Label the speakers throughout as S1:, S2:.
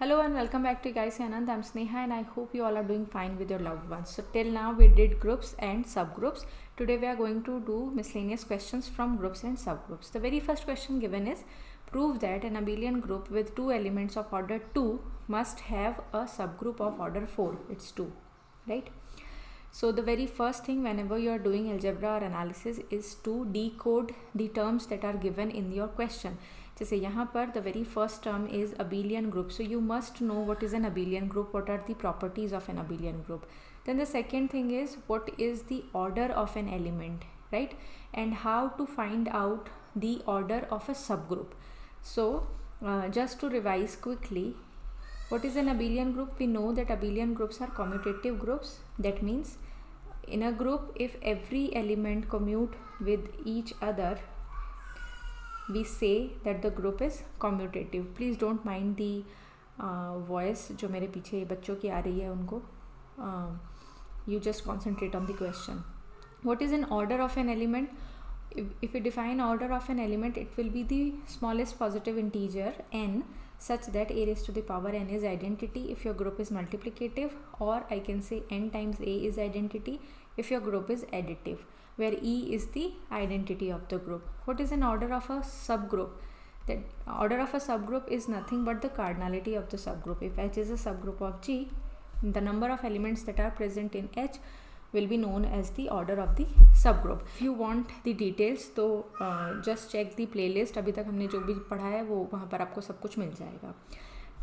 S1: Hello and welcome back to Guys Anand. I'm Sneha and I hope you all are doing fine with your loved ones. So till now we did groups and subgroups. Today we are going to do miscellaneous questions from groups and subgroups. The very first question given is prove that an abelian group with two elements of order 2 must have a subgroup of order 4. It's 2, right? So the very first thing whenever you are doing algebra or analysis is to decode the terms that are given in your question. जैसे यहाँ पर the very first term is abelian group, so you must know what is an abelian group, what are the properties of an abelian group. Then the second thing is what is the order of an element, right, and how to find out the order of a subgroup. So just to revise quickly, what is an abelian group? We know that abelian groups are commutative groups. That means in a group, if every element commute with each other, we say that the group is commutative. Please don't mind the voice जो मेरे पीछे बच्चों की आ रही है उनको. You just concentrate on the question. What is an order of an element? If we define order of an element, it will be the smallest positive integer n such that a raised to the power n is identity if your group is multiplicative, or I can say n times a is identity if your group is additive, where e is the identity of the group. What is an order of a subgroup? That order of a subgroup is nothing but the cardinality of the subgroup. If H is a subgroup of G, the number of elements that are present in H will be known as the order of the subgroup. If you want the details तो just check the playlist. अभी तक हमने जो भी पढ़ा है वो वहाँ पर आपको सब कुछ मिल जाएगा.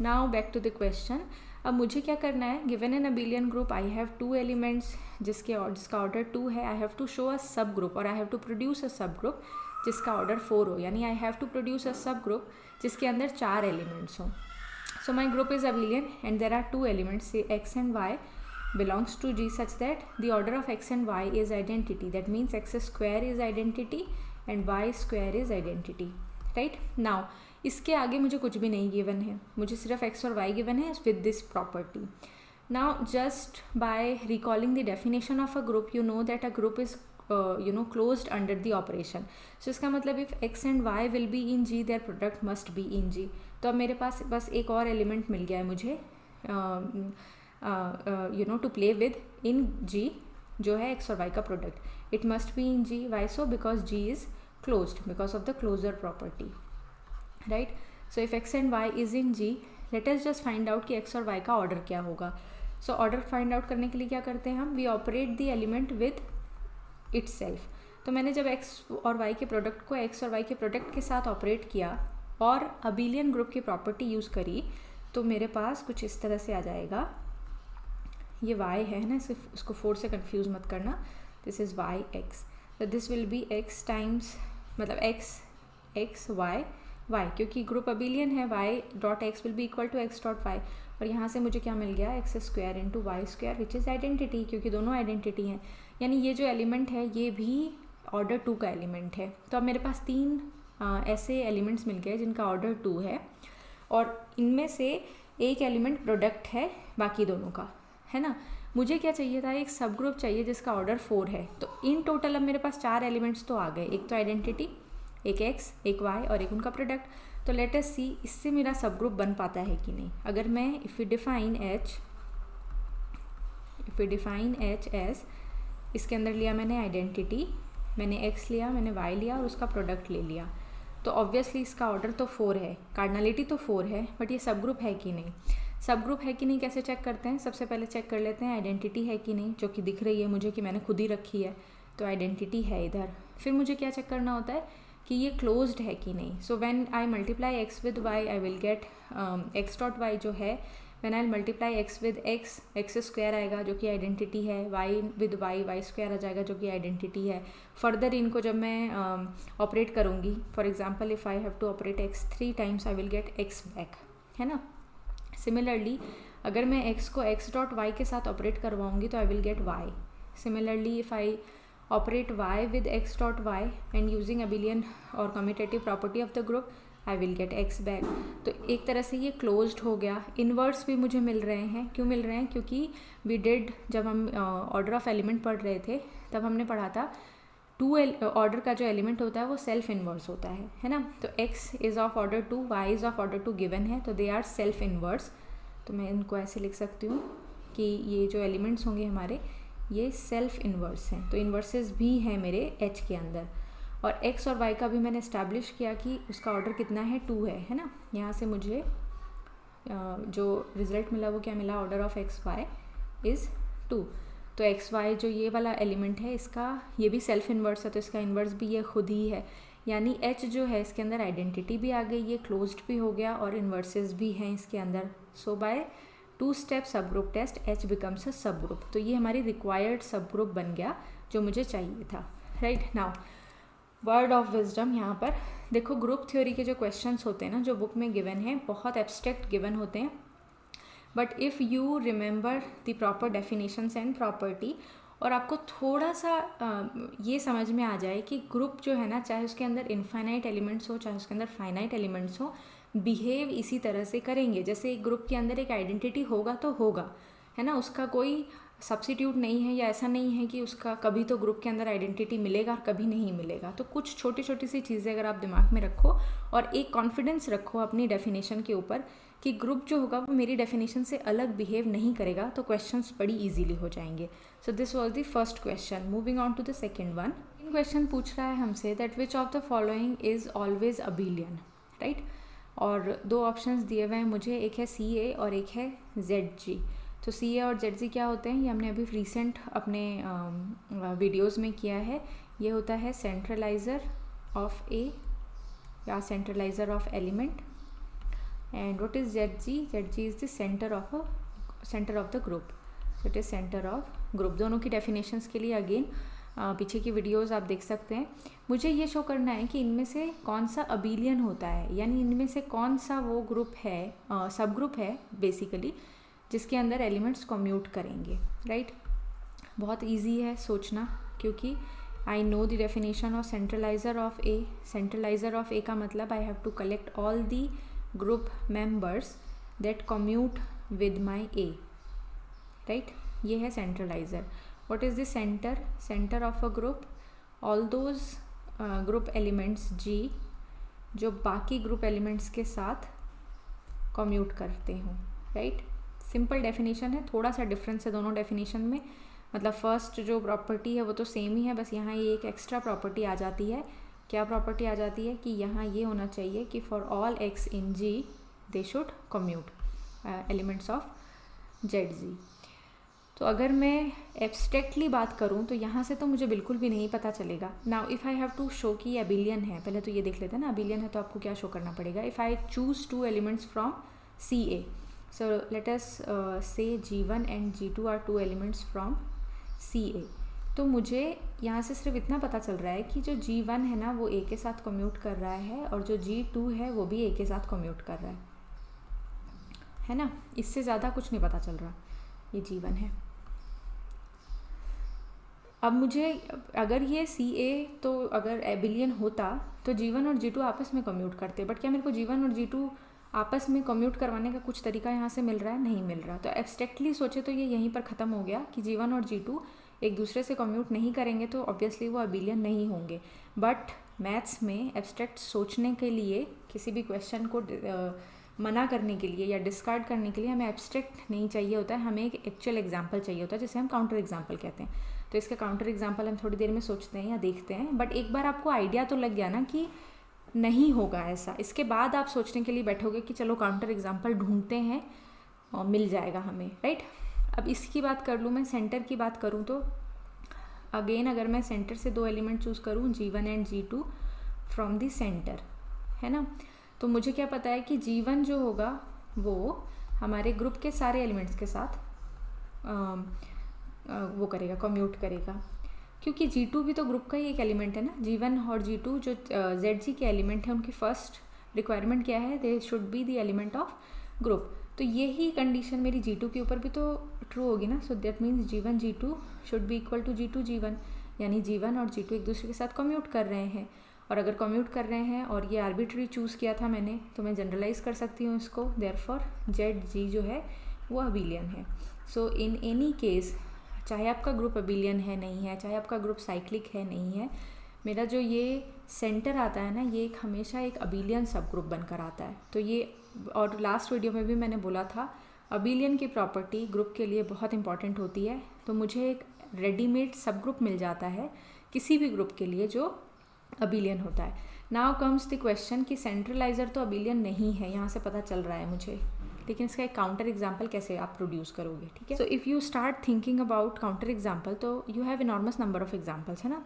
S1: Now back to the question. अब मुझे क्या करना है? Given an abelian group, I have two elements जिसका ऑर्डर 2 है. I have to show a subgroup और I have to produce a subgroup जिसका ऑर्डर 4 हो. यानी I have to produce a subgroup जिसके अंदर 4 elements हो. So my group is abelian and there are two elements, say x and y belongs to G such that the order of x and y is identity. That means x square is identity and y square is identity, right? Now इसके आगे मुझे कुछ भी नहीं given है, मुझे सिर्फ x और y गिवन है with this property. Now just by recalling the definition of a group, you know that a group is closed under the operation. So इसका मतलब if x and y will be in G, their product must be in G. तो अब मेरे पास बस एक और element मिल गया है मुझे to play with in G, जो है x और y का product. It must be in G. Why so? Because G is closed because of the closure property, right? So if x and y is in G, let us just find out कि x और y का order क्या होगा. So order find out करने के लिए क्या करते हैं हम? We operate the element with itself. तो मैंने जब x और y के प्रोडक्ट को x और y के प्रोडक्ट के साथ ऑपरेट किया और अबेलियन ग्रुप की प्रॉपर्टी यूज़ करी, तो मेरे पास कुछ इस तरह से आ जाएगा. ये y है ना, सिर्फ उसको 4 से कंफ्यूज मत करना. This is y x. तो this will be x times, मतलब x y, क्योंकि ग्रुप अबेलियन है, y dot x will be equal to x dot y. और यहाँ से मुझे क्या मिल गया? x square into y square which is identity, क्योंकि दोनों आइडेंटिटी हैं. यानी ये जो एलिमेंट है ये भी ऑर्डर 2 का एलिमेंट है. तो अब मेरे पास 3 ऐसे एलिमेंट्स मिल गए जिनका ऑर्डर 2 है और इनमें से एक एलिमेंट प्रोडक्ट है बाकी दोनों का, है ना. मुझे क्या चाहिए था? एक सब ग्रुप चाहिए जिसका ऑर्डर 4 है. तो इन टोटल अब मेरे पास 4 एलिमेंट्स तो आ गए. एक तो आइडेंटिटी, एक x, एक y और एक उनका प्रोडक्ट. तो लेट अस सी इससे मेरा सब ग्रुप बन पाता है कि नहीं. अगर मैं if we define h as, इसके अंदर लिया मैंने आइडेंटिटी, मैंने x लिया, मैंने y लिया और उसका प्रोडक्ट ले लिया, तो ऑब्वियसली इसका ऑर्डर तो 4 है, कार्डिनलिटी तो 4 है, बट ये सब ग्रुप है कि नहीं. सब ग्रुप है कि नहीं कैसे चेक करते हैं? सबसे पहले चेक कर लेते हैं आइडेंटिटी है कि नहीं, जो कि दिख रही है मुझे कि मैंने खुद ही रखी है, तो आइडेंटिटी है इधर. फिर मुझे क्या चेक करना होता है कि ये क्लोज्ड है कि नहीं. So when I multiply x with y I will get x dot y जो है, when I multiply x with x square आएगा जो कि आइडेंटिटी है, वाई विद वाई स्क्वायर आ जाएगा जो कि आइडेंटिटी है. फर्दर इनको जब मैं ऑपरेट करूँगी, for example if I have to operate x 3 times I will get x back, है ना. सिमिलरली अगर मैं x को x डॉट वाई के साथ ऑपरेट करवाऊँगी तो I will get y. Similarly if I operate y with x dot Y and using abelian और commutative property of the group, I will get x back. तो एक तरह से ये क्लोज्ड हो गया. इन्वर्स भी मुझे मिल रहे हैं. क्यों मिल रहे हैं? क्योंकि वी डिड, जब हम ऑर्डर ऑफ एलिमेंट पढ़ रहे थे तब हमने पढ़ा था 2 ऑर्डर का जो एलिमेंट होता है वो सेल्फ इन्वर्स होता है ना. तो x is of order 2, y is of order 2 given है, तो दे आर सेल्फ इन्वर्स. तो मैं इनको ऐसे लिख सकती हूँ कि ये जो एलिमेंट्स होंगे हमारे ये सेल्फ इन्वर्स हैं, तो इन्वर्सेस भी हैं मेरे एच के अंदर। और एक्स और वाई का भी मैंने इस्टेब्लिश किया कि उसका ऑर्डर कितना है, 2 है ना। यहाँ से मुझे जो रिज़ल्ट मिला वो क्या मिला, order of x y is 2। तो एक्स वाई जो ये वाला एलिमेंट है इसका ये भी सेल्फ इन्वर्स है, तो इसका इन्वर्स भी ये खुद ही है, यानी एच जो है इसके अंदर आइडेंटिटी भी आ गई, ये क्लोज्ड भी हो गया और इन्वर्सेस भी हैं इसके अंदर। So by 2 step subgroup test H becomes a subgroup. तो ये हमारी रिक्वायर्ड सब ग्रुप बन गया जो मुझे चाहिए था। Right now word of wisdom, यहाँ पर देखो ग्रुप थ्योरी के जो क्वेश्चंस होते हैं ना जो बुक में गिवन हैं बहुत एब्स्ट्रैक्ट गिवन होते हैं, but if you remember the proper definitions and property और आपको थोड़ा सा ये समझ में आ जाए कि ग्रुप जो है ना चाहे उसके अंदर इनफाइनाइट एलिमेंट्स हो चाहे उसके अंदर फाइनाइट एलिमेंट्स हो, बिहेव इसी तरह से करेंगे। जैसे एक ग्रुप के अंदर एक आइडेंटिटी होगा तो होगा, है ना, उसका कोई सब्स्टिट्यूट नहीं है या ऐसा नहीं है कि उसका कभी तो ग्रुप के अंदर आइडेंटिटी मिलेगा और कभी नहीं मिलेगा। तो कुछ छोटी छोटी सी चीज़ें अगर आप दिमाग में रखो और एक कॉन्फिडेंस रखो अपनी डेफिनेशन के ऊपर कि ग्रुप जो होगा वो मेरी डेफिनेशन से अलग बिहेव नहीं करेगा, तो क्वेश्चंस बड़ी इजीली हो जाएंगे। So this was the first question. Moving on to the second one. Question पूछ रहा है हमसे that which of the following is always abelian, right. और 2 ऑप्शंस दिए हुए हैं मुझे, एक है CA और एक है ZG। तो CA और ZG क्या होते हैं, ये हमने अभी रिसेंट अपने वीडियोस में किया है। ये होता है सेंट्रलाइज़र ऑफ A या centraliser of element. And what is ZG? ZG is the centre of the group. So it is centre of group. दोनों की डेफिनेशंस के लिए अगेन पीछे की वीडियोस आप देख सकते हैं। मुझे ये शो करना है कि इनमें से कौन सा अबिलियन होता है, यानी इनमें से कौन सा वो ग्रुप है, सब ग्रुप है बेसिकली, जिसके अंदर एलिमेंट्स कम्यूट करेंगे, राइट। बहुत इजी है सोचना, क्योंकि I know the definition of centraliser of A. Centraliser of A का मतलब I have to collect all the group members that commute with my A, right. ये है सेंट्रलाइज़र। What is the center? Center of a group, all those group elements G जो बाकी group elements के साथ commute करते हों, राइट। सिंपल डेफिनेशन है, थोड़ा सा डिफरेंस है दोनों डेफिनेशन में। मतलब फर्स्ट जो प्रॉपर्टी है वो तो सेम ही है, बस यहाँ ये एक एक्स्ट्रा प्रॉपर्टी आ जाती है। क्या प्रॉपर्टी आ जाती है कि यहाँ ये होना चाहिए कि for all x in G they should commute elements of ZG। तो अगर मैं एब्स्ट्रैक्टली बात करूं तो यहाँ से तो मुझे बिल्कुल भी नहीं पता चलेगा। Now if I have to show कि अबिलियन है, पहले तो ये देख लेते हैं ना अबिलियन है तो आपको क्या शो करना पड़ेगा। If I choose 2 elements from CA, so let us say G1 and G2 are 2 elements from CA। तो मुझे यहाँ से सिर्फ इतना पता चल रहा है कि जो G1 है ना वो A के साथ कम्यूट कर रहा है और जो G2 है वो भी A के साथ कम्यूट कर रहा है ना। इससे ज़्यादा कुछ नहीं पता चल रहा, ये G1 है। अब मुझे अगर ये CA तो अगर एबिलियन होता तो G1 और G2 आपस में कम्यूट करते, बट क्या मेरे को G1 और G2 आपस में कम्यूट करवाने का कुछ तरीका यहाँ से मिल रहा है? नहीं मिल रहा। तो एब्स्ट्रैक्टली सोचे तो ये यहीं पर ख़त्म हो गया कि G1 और G2 एक दूसरे से कम्यूट नहीं करेंगे तो ऑब्वियसली वो एबिलियन नहीं होंगे। बट मैथ्स में एब्स्ट्रैक्ट सोचने के लिए, किसी भी क्वेश्चन को मना करने के लिए या डिस्कार्ड करने के लिए हमें एब्स्ट्रैक्ट नहीं चाहिए होता है, हमें एक एक्चुअल एग्जाम्पल चाहिए होता है जिसे हम काउंटर एग्जाम्पल कहते हैं। तो इसका काउंटर एग्जाम्पल हम थोड़ी देर में सोचते हैं या देखते हैं, बट एक बार आपको आइडिया तो लग गया ना कि नहीं होगा ऐसा। इसके बाद आप सोचने के लिए बैठोगे कि चलो काउंटर एग्जाम्पल ढूंढते हैं और मिल जाएगा हमें, राइट। अब इसकी बात कर लूँ, मैं सेंटर की बात करूँ तो अगेन अगर मैं सेंटर से 2 एलिमेंट चूज़ करूँ G1 and G2 from the centre, है ना, तो मुझे क्या पता है कि G1 जो होगा वो हमारे ग्रुप के सारे एलिमेंट्स के साथ वो करेगा, कम्यूट करेगा, क्योंकि G2 भी तो ग्रुप का ही एक एलिमेंट है ना। G1 और G2 जो ZG के एलिमेंट है उनकी फर्स्ट रिक्वायरमेंट क्या है, they should be the element of group. तो यही कंडीशन मेरी G2 के ऊपर भी तो ट्रू होगी ना। So that means G1 G2 should be equal to G2 G1, यानी G1 और G2 एक दूसरे के साथ कम्यूट कर रहे हैं। और अगर कम्यूट कर रहे हैं और ये आर्बिट्री चूज़ किया था मैंने, तो मैं जनरलाइज कर सकती हूँ इसको। देयरफॉर ZG जो है वो अबिलियन है। सो इन एनी केस, चाहे आपका ग्रुप अबिलियन है नहीं है, चाहे आपका ग्रुप साइक्लिक है नहीं है, मेरा जो ये सेंटर आता है ना, ये एक हमेशा एक अबिलियन सब ग्रुप बनकर आता है। तो ये, और लास्ट वीडियो में भी मैंने बोला था अबिलियन की प्रॉपर्टी ग्रुप के लिए बहुत इंपॉर्टेंट होती है। तो मुझे एक रेडीमेड सब ग्रुप मिल जाता है किसी भी ग्रुप के लिए जो अबिलियन होता है। नाउ कम्स द क्वेश्चन कि सेंट्रलाइजर तो अबिलियन नहीं है, यहाँ से पता चल रहा है मुझे, लेकिन इसका एक काउंटर एग्जाम्पल कैसे आप प्रोड्यूस करोगे, ठीक है। So if you start thinking about counter example, तो you have enormous number of examples, है ना।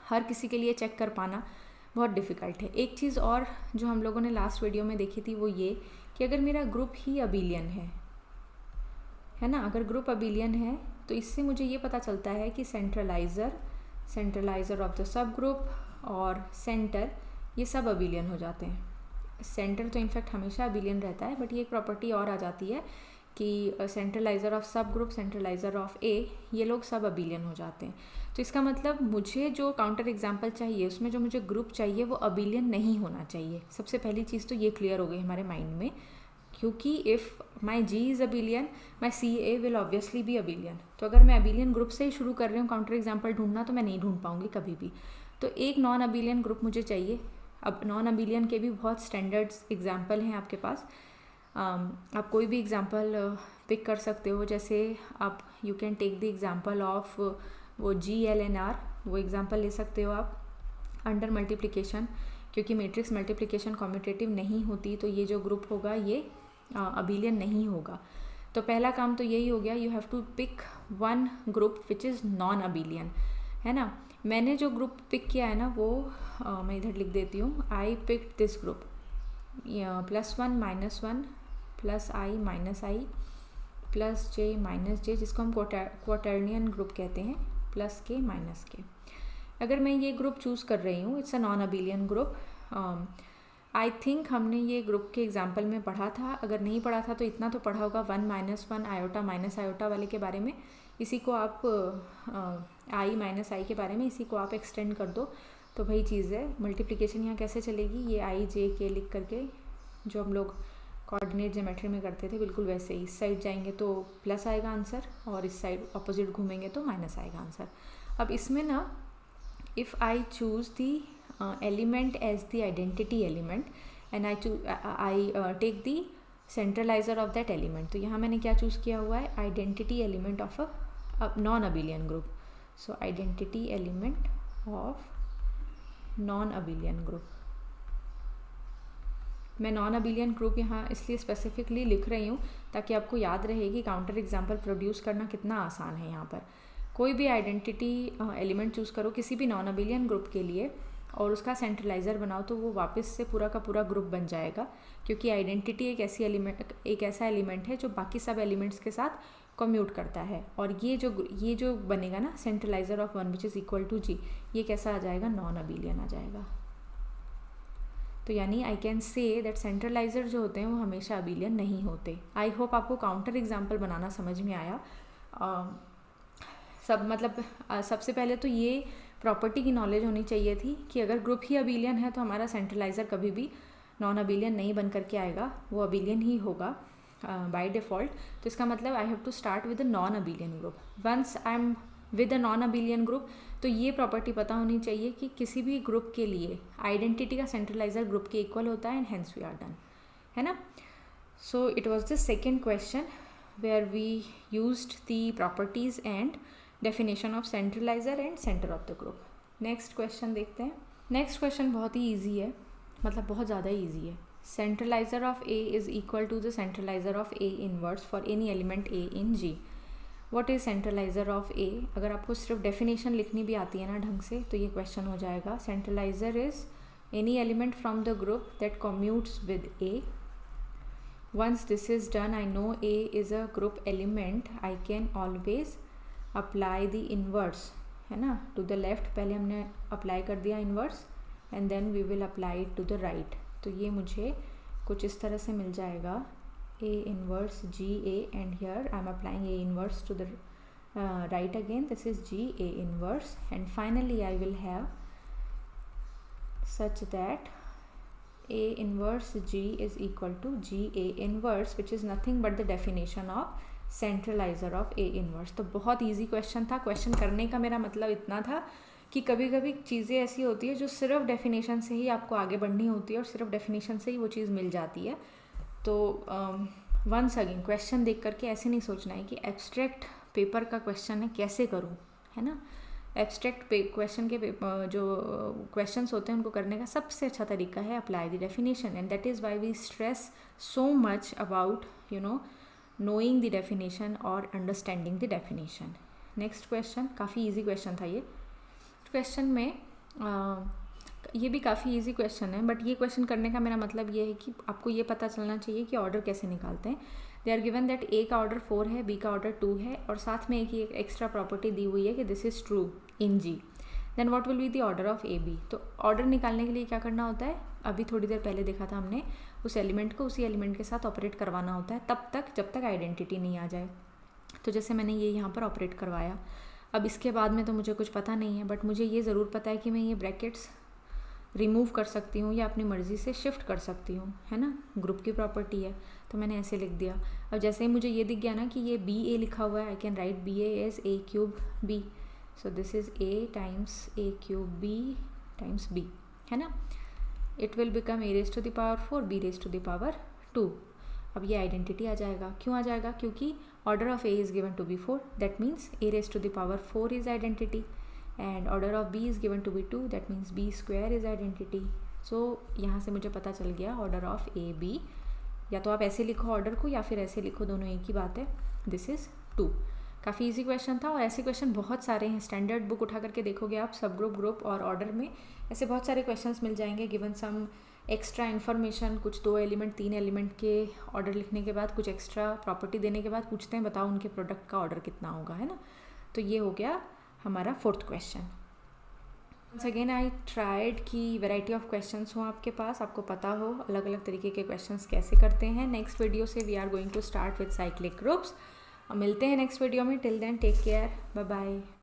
S1: हर किसी के लिए चेक कर पाना बहुत डिफ़िकल्ट है। एक चीज़ और जो हम लोगों ने लास्ट वीडियो में देखी थी वो ये कि अगर मेरा ग्रुप ही अबिलियन है ना, अगर ग्रुप अबिलियन है तो इससे मुझे ये पता चलता है कि सेंट्रलाइजर ऑफ द सब ग्रुप और सेंटर ये सब अबिलियन हो जाते हैं। सेंटर तो इनफैक्ट हमेशा अबिलियन रहता है, बट ये एक प्रॉपर्टी और आ जाती है कि सेंट्रलाइजर ऑफ सब ग्रुप, सेंट्रलाइजर ऑफ ए, ये लोग सब अबिलियन हो जाते हैं। तो इसका मतलब मुझे जो काउंटर एग्जाम्पल चाहिए उसमें जो मुझे ग्रुप चाहिए वो अबिलियन नहीं होना चाहिए। सबसे पहली चीज़ तो ये क्लियर हो गई हमारे माइंड में, क्योंकि if my G is abelian, my C A will obviously be abelian. तो अगर मैं अबिलियन ग्रुप से ही शुरू कर रही हूँ काउंटर एग्जाम्पल ढूंढना, तो मैं नहीं ढूंढ पाऊँगी कभी भी। तो एक नॉन अबिलियन ग्रुप मुझे चाहिए। अब नॉन अबिलियन के भी बहुत स्टैंडर्ड्स एग्जाम्पल हैं आपके पास। आप कोई भी एग्जाम्पल पिक कर सकते हो, जैसे आप you can take the example of वो GLNR, वो एग्जाम्पल ले सकते हो आप अंडर मल्टीप्लिकेशन, क्योंकि मैट्रिक्स मल्टीप्लिकेशन कॉम्यूटेटिव नहीं होती, तो ये जो ग्रुप होगा ये अबिलियन नहीं होगा। तो पहला काम तो यही हो गया, you have to pick one group which is non abelian, है ना। मैंने जो ग्रुप पिक किया है ना वो मैं इधर लिख देती हूँ, I pick this group +1 -1 +i +j जिसको हम क्वाटर्नियन ग्रुप कहते हैं, +k -k। अगर मैं ये ग्रुप चूज़ कर रही हूँ, it's a non abelian group. I think हमने ये ग्रुप के एग्जाम्पल में पढ़ा था, अगर नहीं पढ़ा था तो इतना तो पढ़ा होगा 1 -1 आयोटा -आयोटा वाले के बारे में। इसी को आप i -i के बारे में, इसी को आप एक्सटेंड कर दो तो वही चीज़ है। मल्टीप्लिकेशन यहाँ कैसे चलेगी, ये i j k लिख करके जो हम लोग कोऑर्डिनेट ज्योमेट्री में करते थे बिल्कुल वैसे ही, इस साइड जाएंगे तो प्लस आएगा आंसर और इस साइड ऑपोजिट घूमेंगे तो माइनस आएगा आंसर। अब इसमें ना if I choose the element as the identity element and I take the centralizer of that element, तो यहाँ मैंने क्या चूज़ किया हुआ है, identity element of a non abelian group। so identity element of non abelian group, मैं non abelian group यहाँ इसलिए स्पेसिफिकली लिख रही हूँ ताकि आपको याद रहे कि काउंटर एग्जाम्पल प्रोड्यूस करना कितना आसान है। यहाँ पर कोई भी आइडेंटिटी एलिमेंट चूज़ करो किसी भी नॉन अबिलियन ग्रुप के लिए और उसका सेंट्रलाइज़र बनाओ तो वो वापस से पूरा का पूरा ग्रुप बन जाएगा, क्योंकि आइडेंटिटी एक ऐसा एलिमेंट है जो बाकी सब एलिमेंट्स के साथ कम्यूट करता है। और ये जो बनेगा ना centraliser of 1 which is equal to G, ये कैसा आ जाएगा, नॉन अबिलियन आ जाएगा। तो यानी आई कैन से दैट सेंट्रलाइज़र जो होते हैं वो हमेशा अबिलियन नहीं होते। आई होप आपको काउंटर एग्जाम्पल बनाना समझ में आया। सबसे पहले तो ये प्रॉपर्टी की नॉलेज होनी चाहिए थी कि अगर ग्रुप ही अबिलियन है तो हमारा सेंट्रलाइज़र कभी भी नॉन अबिलियन नहीं बन करके आएगा, वो अबिलियन ही होगा बाय डिफ़ॉल्ट। तो इसका मतलब I have to start with a non abelian group. Once I am with a non abelian group, तो ये प्रॉपर्टी पता होनी चाहिए कि किसी भी ग्रुप के लिए आइडेंटिटी का सेंट्रलाइज़र ग्रुप के इक्वल होता है, and hence we are done, है ना। So it was the second question where we used the properties and definition of centraliser and centre of the group. Next question देखते हैं। नेक्स्ट क्वेश्चन बहुत ही easy है, मतलब बहुत ज़्यादा ईजी है। Centraliser of A is equal to the centraliser of A inverse for any element A in G. What is centraliser of A? अगर आपको सिर्फ डेफिनेशन लिखनी भी आती है ना ढंग से तो ये क्वेश्चन हो जाएगा। Centraliser is any element from the group that commutes with A. Once this is done, I know A is a group element, I can always apply the inverse, है ना, टू द लेफ्ट। पहले हमने apply कर दिया inverse and then we will apply it to the right. तो ये मुझे कुछ इस तरह से मिल जाएगा, A inverse GA, and here I am applying A inverse to the right again. This is GA inverse, and finally I will have such that A inverse G is equal to GA inverse, which is nothing but the definition of centralizer of A inverse। तो बहुत easy question था। Question करने का मेरा मतलब इतना था कि कभी कभी चीज़ें ऐसी होती है जो सिर्फ डेफिनेशन से ही आपको आगे बढ़नी होती है और सिर्फ डेफिनेशन से ही वो चीज़ मिल जाती है। तो वंस अगेन क्वेश्चन देख करके ऐसे नहीं सोचना है कि एब्स्ट्रैक्ट पेपर का क्वेश्चन है कैसे करूँ, है ना। एब्स्ट्रैक्ट क्वेश्चन के जो क्वेश्चंस होते हैं उनको करने का सबसे अच्छा तरीका है apply the definition, and that is why we stress so much about knowing the definition or understanding the definition. Next question, काफ़ी इजी क्वेश्चन था ये। क्वेश्चन में ये भी काफ़ी इजी क्वेश्चन है, बट ये क्वेश्चन करने का मेरा मतलब ये है कि आपको ये पता चलना चाहिए कि ऑर्डर कैसे निकालते हैं। दे आर गिवन दैट ए का ऑर्डर 4 है, बी का ऑर्डर 2 है, और साथ में एक एक्स्ट्रा प्रॉपर्टी दी हुई है कि this is true in G, then what will be the order of A B. तो ऑर्डर निकालने के लिए क्या करना होता है, अभी थोड़ी देर पहले देखा था हमने, उस एलिमेंट को उसी एलिमेंट के साथ ऑपरेट करवाना होता है तब तक जब तक आइडेंटिटी नहीं आ जाए। तो जैसे मैंने ये यहाँ पर ऑपरेट करवाया, अब इसके बाद में तो मुझे कुछ पता नहीं है, बट मुझे ये ज़रूर पता है कि मैं ये ब्रैकेट्स रिमूव कर सकती हूँ या अपनी मर्ज़ी से शिफ्ट कर सकती हूँ, है ना, ग्रुप की प्रॉपर्टी है, तो मैंने ऐसे लिख दिया। अब जैसे ही मुझे ये दिख गया ना कि ये बी ए लिखा हुआ है, I can write B A as A cube B, so this is A times A cube B times B, है ना। It will become A raise to the power 4 B raise to the power 2। अब ये identity आ जाएगा, क्यों आ जाएगा, क्योंकि order of A is given to be 4, that means A raise to the power 4 is identity, and order of B is given to be 2, that means B square is identity. So यहाँ से मुझे पता चल गया order of A B, या तो आप ऐसे लिखो ऑर्डर को या फिर ऐसे लिखो, दोनों एक ही बात है, दिस इज़ 2। काफ़ी इजी क्वेश्चन था, और ऐसे क्वेश्चन बहुत सारे हैं, स्टैंडर्ड बुक उठा करके देखोगे आप, सब ग्रुप, ग्रुप और ऑर्डर में ऐसे बहुत सारे क्वेश्चंस मिल जाएंगे, गिवन सम एक्स्ट्रा इन्फॉर्मेशन, कुछ 2 एलिमेंट 3 एलिमेंट के ऑर्डर लिखने के बाद, कुछ एक्स्ट्रा प्रॉपर्टी देने के बाद पूछते हैं बताओ उनके प्रोडक्ट का ऑर्डर कितना होगा, है ना। तो ये हो गया हमारा 4th question. Once again I tried कि वैरायटी ऑफ क्वेश्चंस हो आपके पास, आपको पता हो अलग अलग तरीके के क्वेश्चंस कैसे करते हैं। नेक्स्ट वीडियो से we are going to start with cyclic groups. मिलते हैं नेक्स्ट वीडियो में, till then take care, bye bye.